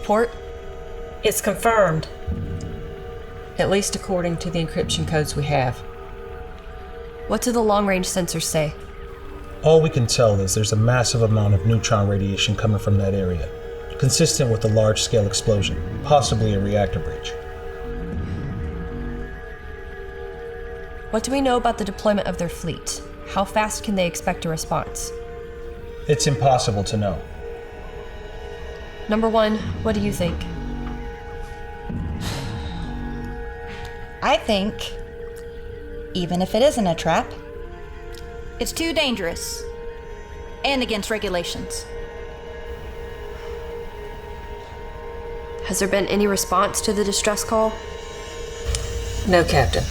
report? It's confirmed. At least according to the encryption codes we have. What do the long-range sensors say? All we can tell is there's a massive amount of neutron radiation coming from that area, consistent with a large-scale explosion, possibly a reactor breach. What do we know about the deployment of their fleet? How fast can they expect a response? It's impossible to know. Number one, what do you think? I think, even if it isn't a trap, it's too dangerous and against regulations. Has there been any response to the distress call? No, Captain.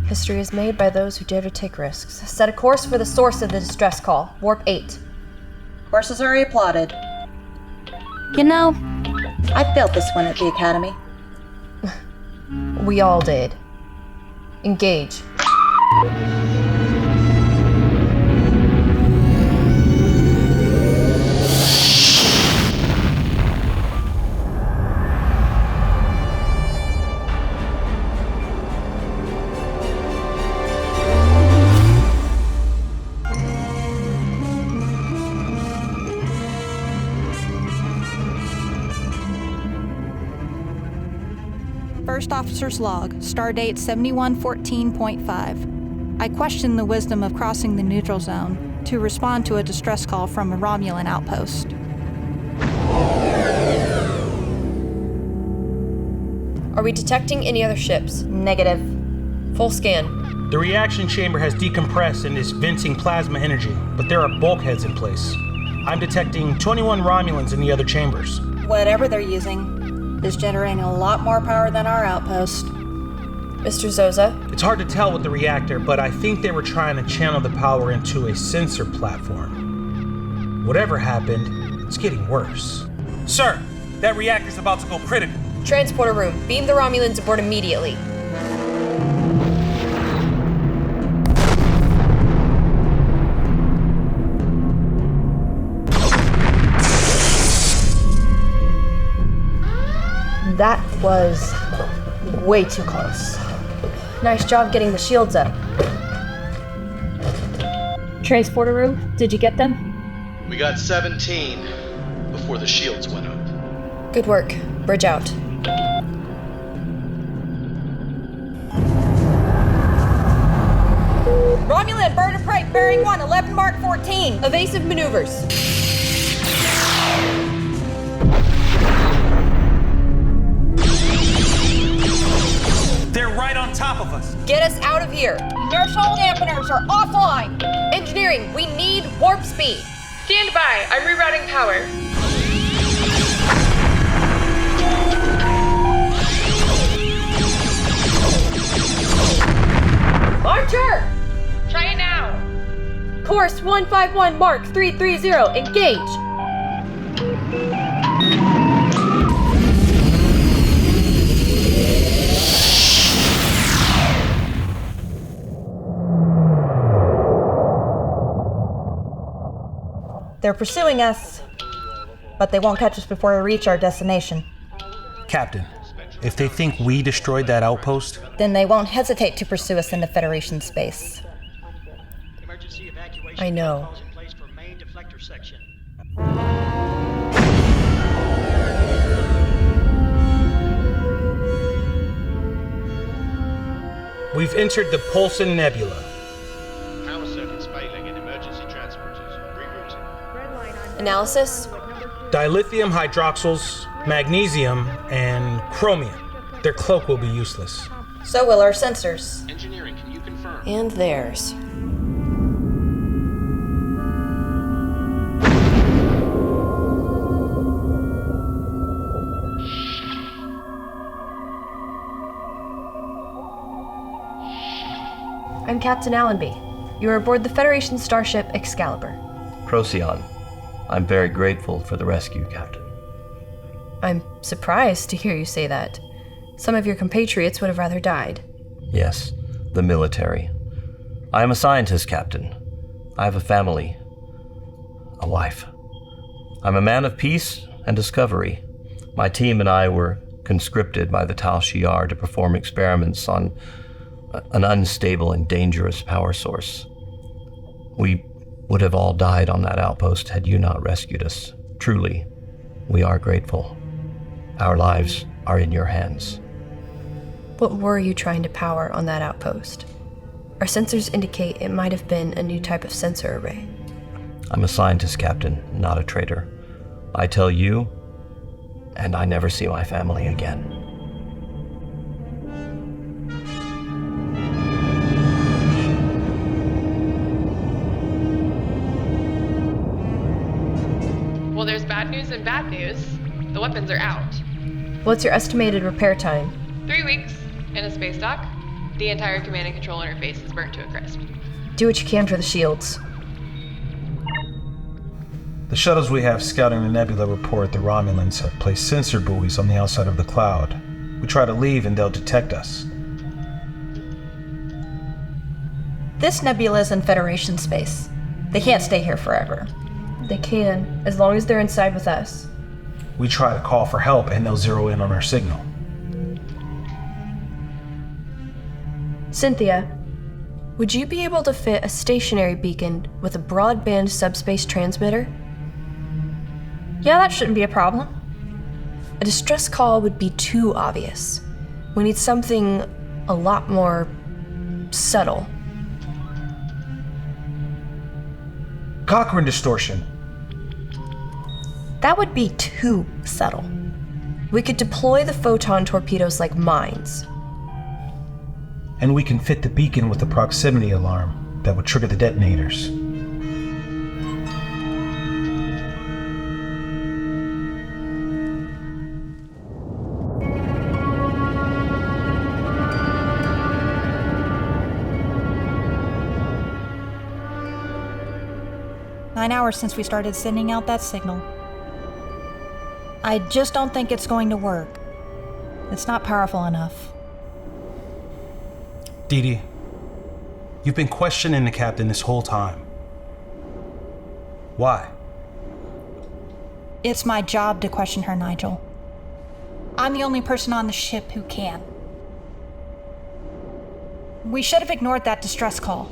History is made by those who dare to take risks. Set a course for the source of the distress call. Warp 8. courses are already plotted. You know, I failed this one at the Academy. We all did. Engage. First Officer's Log, Stardate 7114.5. I question the wisdom of crossing the neutral zone to respond to a distress call from a Romulan outpost. Are we detecting any other ships? Negative. Full scan. The reaction chamber has decompressed and is venting plasma energy, but there are bulkheads in place. I'm detecting 21 Romulans in the other chambers. Whatever they're using is generating a lot more power than our outpost. Mr. Zoza? It's hard to tell with the reactor, but I think they were trying to channel the power into a sensor platform. Whatever happened, it's getting worse. Sir, that reactor's about to go critical. Transporter room. Beam the Romulans aboard immediately. That was way too close. Nice job getting the shields up. Transporter room, did you get them? We got 17 before the shields went up. Good work. Bridge out. Romulan bird of prey, bearing 1, 11 Mark 14. Evasive maneuvers. They're right on top of us. Get us out of here. Inertial dampeners are offline. Engineering, we need warp speed. Stand by. I'm rerouting power. Archer! Try it now. Course 151 Mark 330. Engage. They're pursuing us, but they won't catch us before we reach our destination. Captain, if they think we destroyed that outpost, Then they won't hesitate to pursue us into Federation space. I know. we've entered the Pulsar Nebula. Power circuits failing in emergency transporters. Rerouting. Analysis? Dilithium hydroxyls, magnesium, and chromium. Their cloak will be useless. So will our sensors. Engineering, can you confirm? And theirs. I'm Captain Allenby. You are aboard the Federation starship Excalibur. Procyon. I'm very grateful for the rescue, Captain. I'm surprised to hear you say that. Some of your compatriots would have rather died. Yes, the military. I am a scientist, Captain. I have a family, a wife. I'm a man of peace and discovery. My team and I were conscripted by the Tal Shiar to perform experiments on an unstable and dangerous power source. We would have all died on that outpost had you not rescued us. Truly, we are grateful. Our lives are in your hands. What were you trying to power on that outpost? Our sensors indicate it might have been a new type of sensor array. I'm a scientist, Captain, not a traitor. I tell you, and I never see my family again. Well, there's bad news and bad news. The weapons are out. What's your estimated repair time? 3 weeks in a space dock. The entire command and control interface is burnt to a crisp. Do what you can for the shields. The shuttles we have scouting the nebula report the Romulans have placed sensor buoys on the outside of the cloud. We try to leave and they'll detect us. This nebula is in Federation space. They can't stay here forever. They can, as long as they're inside with us. We try to call for help and they'll zero in on our signal. Cynthia, would you be able to fit a stationary beacon with a broadband subspace transmitter? Yeah, that shouldn't be a problem. A distress call would be too obvious. We need something a lot more subtle. Cochrane distortion. That would be too subtle. We could deploy the photon torpedoes like mines. And we can fit the beacon with a proximity alarm that would trigger the detonators. Nine hours since we started sending out that signal. I just don't think it's going to work. It's not powerful enough. Dee Dee, you've been questioning the captain this whole time. Why? It's my job to question her, Nigel. I'm the only person on the ship who can. We should have ignored that distress call.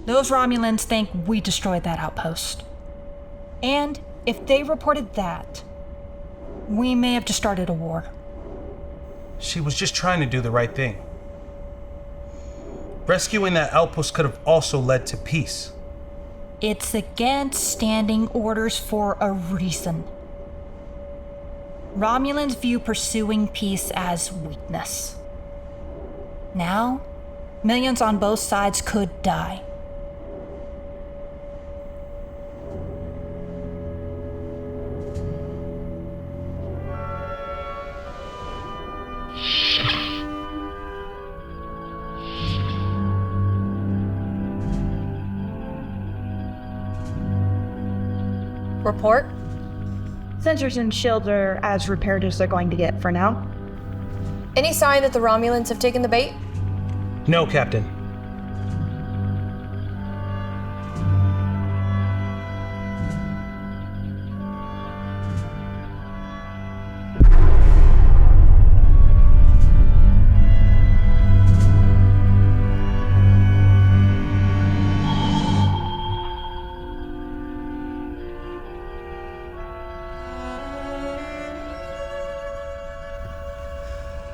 Those Romulans think we destroyed that outpost. And if they reported that, we may have just started a war. She was just trying to do the right thing. Rescuing that outpost could have also led to peace. It's against standing orders for a reason. Romulans view pursuing peace as weakness. Now, millions on both sides could die. Report? Sensors and shields are as repaired as they're going to get for now. Any sign that the Romulans have taken the bait? No, Captain.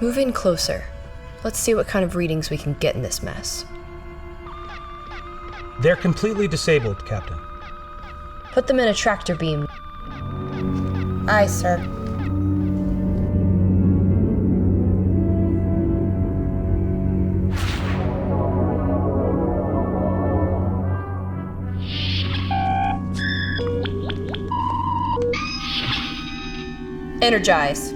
Move in closer. Let's see what kind of readings we can get in this mess. They're completely disabled, Captain. Put them in a tractor beam. Aye, sir. Energize.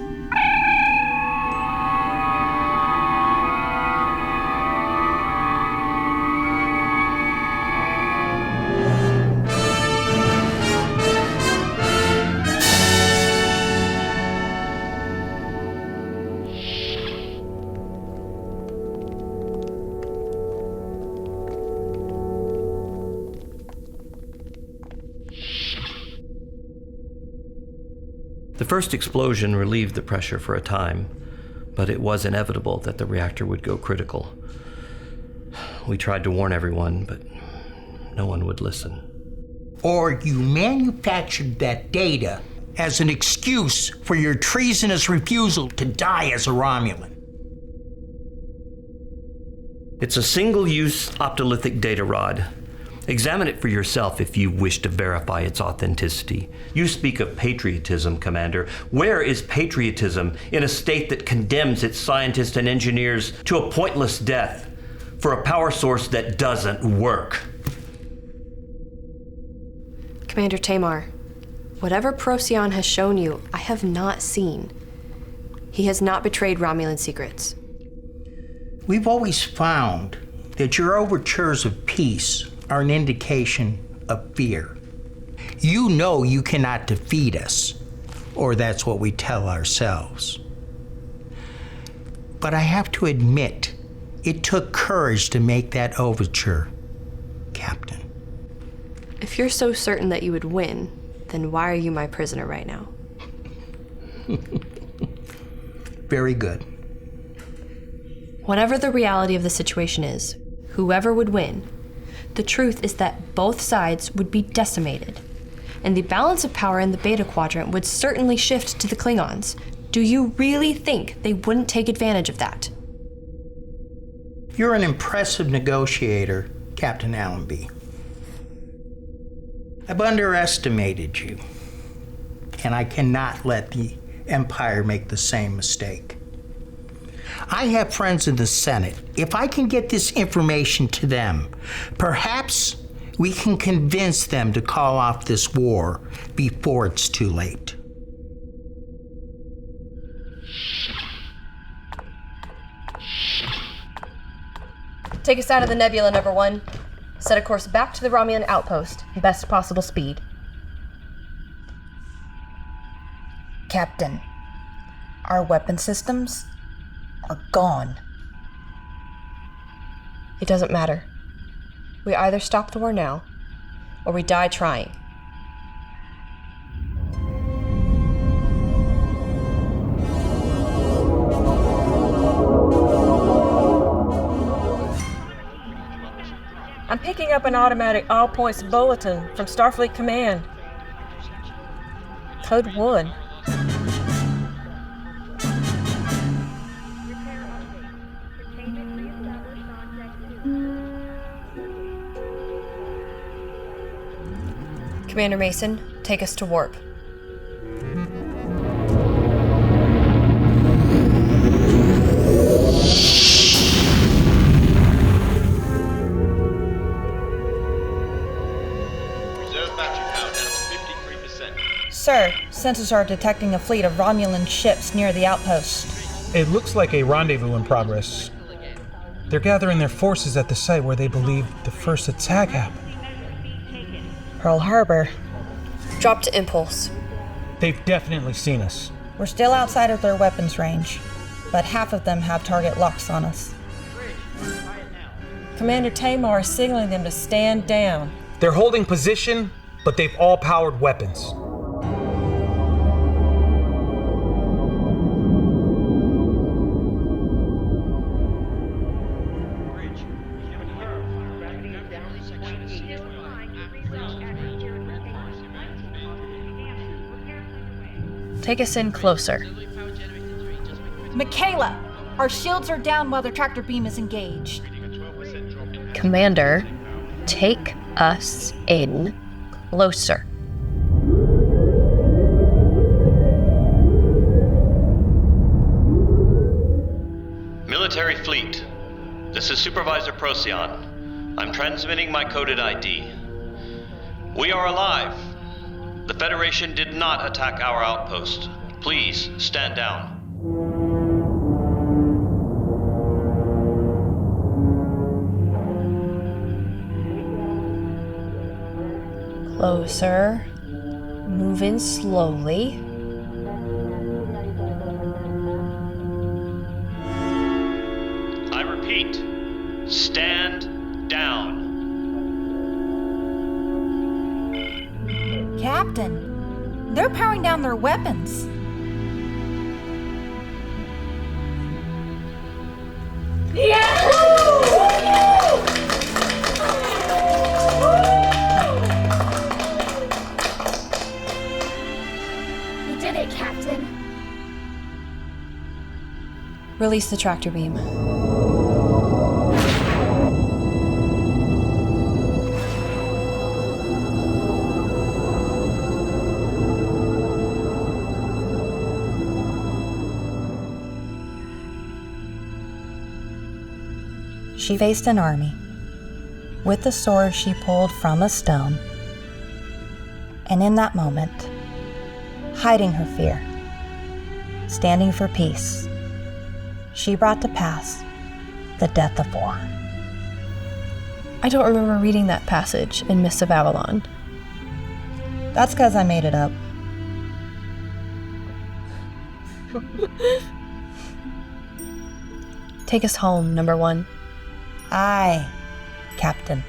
The first explosion relieved the pressure for a time, but it was inevitable that the reactor would go critical. We tried to warn everyone, but no one would listen. Or you manufactured that data as an excuse for your treasonous refusal to die as a Romulan. It's a single-use optolithic data rod. Examine it for yourself if you wish to verify its authenticity. You speak of patriotism, Commander. Where is patriotism in a state that condemns its scientists and engineers to a pointless death for a power source that doesn't work? Commander Tamar, whatever Procyon has shown you, I have not seen. He has not betrayed Romulan secrets. We've always found that your overtures of peace are an indication of fear. You know you cannot defeat us, or that's what we tell ourselves. But I have to admit, it took courage to make that overture, Captain. If you're so certain that you would win, then why are you my prisoner right now? Very good. Whatever the reality of the situation is, whoever would win, the truth is that both sides would be decimated, and the balance of power in the Beta Quadrant would certainly shift to the Klingons. Do you really think they wouldn't take advantage of that? You're an impressive negotiator, Captain Allenby. I've underestimated you, and I cannot let the Empire make the same mistake. I have friends in the Senate. If I can get this information to them, perhaps we can convince them to call off this war before it's too late. Take us out of the nebula, number 1. Set a course back to the Romulan outpost, best possible speed. Captain, our weapon systems are gone. It doesn't matter. We either stop the war now, or we die trying. I'm picking up an automatic all points bulletin from Starfleet Command. Code 1. Commander Mason, take us to warp. Sir, sensors are detecting a fleet of Romulan ships near the outpost. It looks like a rendezvous in progress. They're gathering their forces at the site where they believe the first attack happened. Pearl Harbor. Drop to impulse. They've definitely seen us. We're still outside of their weapons range, but half of them have target locks on us. Commander Tamar is signaling them to stand down. They're holding position, but they've all powered weapons. Take us in closer. Michaela, our shields are down while their tractor beam is engaged. Commander, take us in closer. Military Fleet, this is Supervisor Procyon. I'm transmitting my coded ID. We are alive. The Federation did not attack our outpost. Please stand down. Closer. Move in slowly. I repeat, stand down. Captain, They're powering down their weapons. You did it, Captain. Release the tractor beam. She faced an army with the sword she pulled from a stone, and in that moment, hiding her fear, standing for peace, she brought to pass the death of war. I don't remember reading that passage in Mists of Avalon. That's because I made it up. Take us home, number 1. Aye, Captain.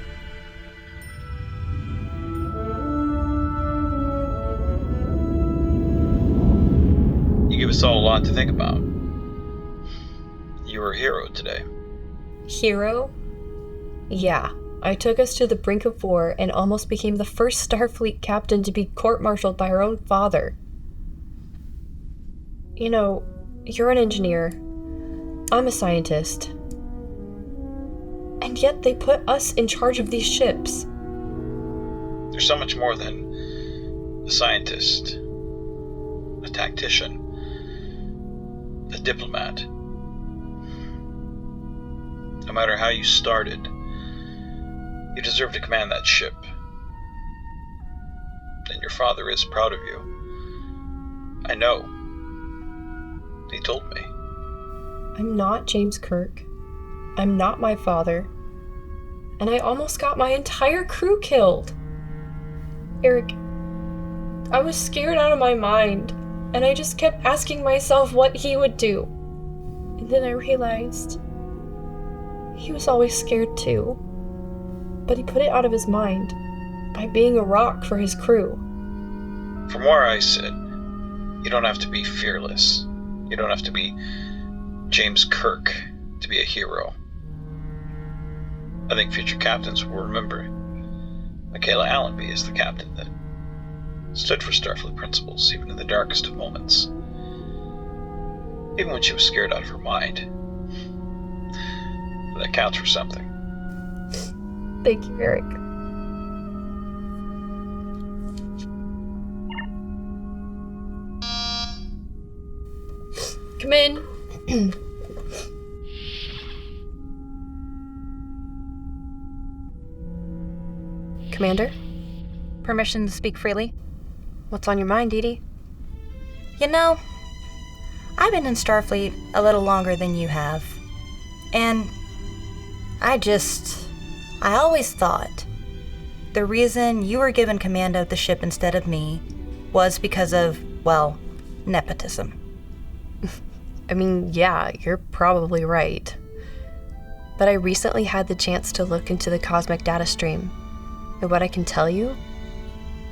You give us all a lot to think about. You were a hero today. Hero? Yeah, I took us to the brink of war and almost became the first Starfleet captain to be court-martialed by our own father. You know, you're an engineer. I'm a scientist. And yet they put us in charge of these ships. There's so much more than a scientist, a tactician, a diplomat. No matter how you started, you deserve to command that ship. And your father is proud of you. I know. He told me. I'm not James Kirk. I'm not my father. And I almost got my entire crew killed. Eric, I was scared out of my mind, and I just kept asking myself what he would do. And then I realized he was always scared too. But he put it out of his mind by being a rock for his crew. From where I sit, you don't have to be fearless. You don't have to be James Kirk to be a hero. I think future captains will remember Michaela Allenby as the captain that stood for Starfleet principles, even in the darkest of moments. Even when she was scared out of her mind. That counts for something. Thank you, Eric. Come in. Commander? Permission to speak freely? What's on your mind, Edie? You know, I've been in Starfleet a little longer than you have. And I always thought the reason you were given command of the ship instead of me was because of, well, nepotism. I mean, yeah, you're probably right. But I recently had the chance to look into the cosmic data stream. And what I can tell you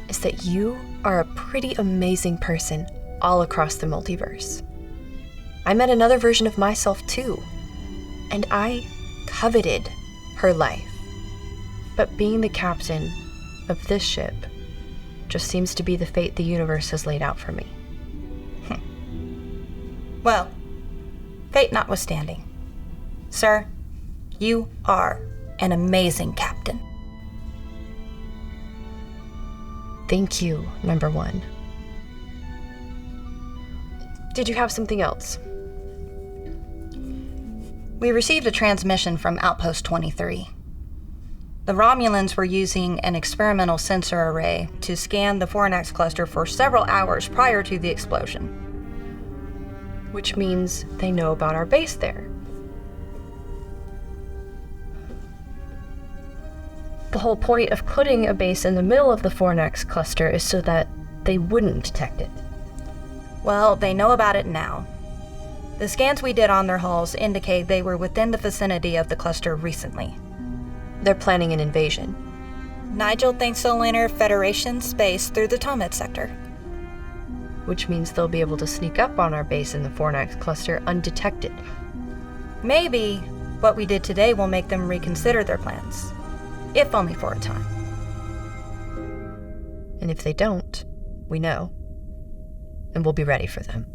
is that you are a pretty amazing person all across the multiverse. I met another version of myself too, and I coveted her life. But being the captain of this ship just seems to be the fate the universe has laid out for me. Well, fate notwithstanding, sir, you are an amazing captain. Thank you, number 1. Did you have something else? We received a transmission from Outpost 23. The Romulans were using an experimental sensor array to scan the Fornax cluster for several hours prior to the explosion. Which means they know about our base there. The whole point of putting a base in the middle of the Fornax cluster is so that they wouldn't detect it. Well, they know about it now. The scans we did on their hulls indicate they were within the vicinity of the cluster recently. They're planning an invasion. Nigel thinks they'll enter Federation space through the Tomid sector. which means they'll be able to sneak up on our base in the Fornax cluster undetected. Maybe what we did today will make them reconsider their plans, if only for a time. And if they don't, we know, and we'll be ready for them.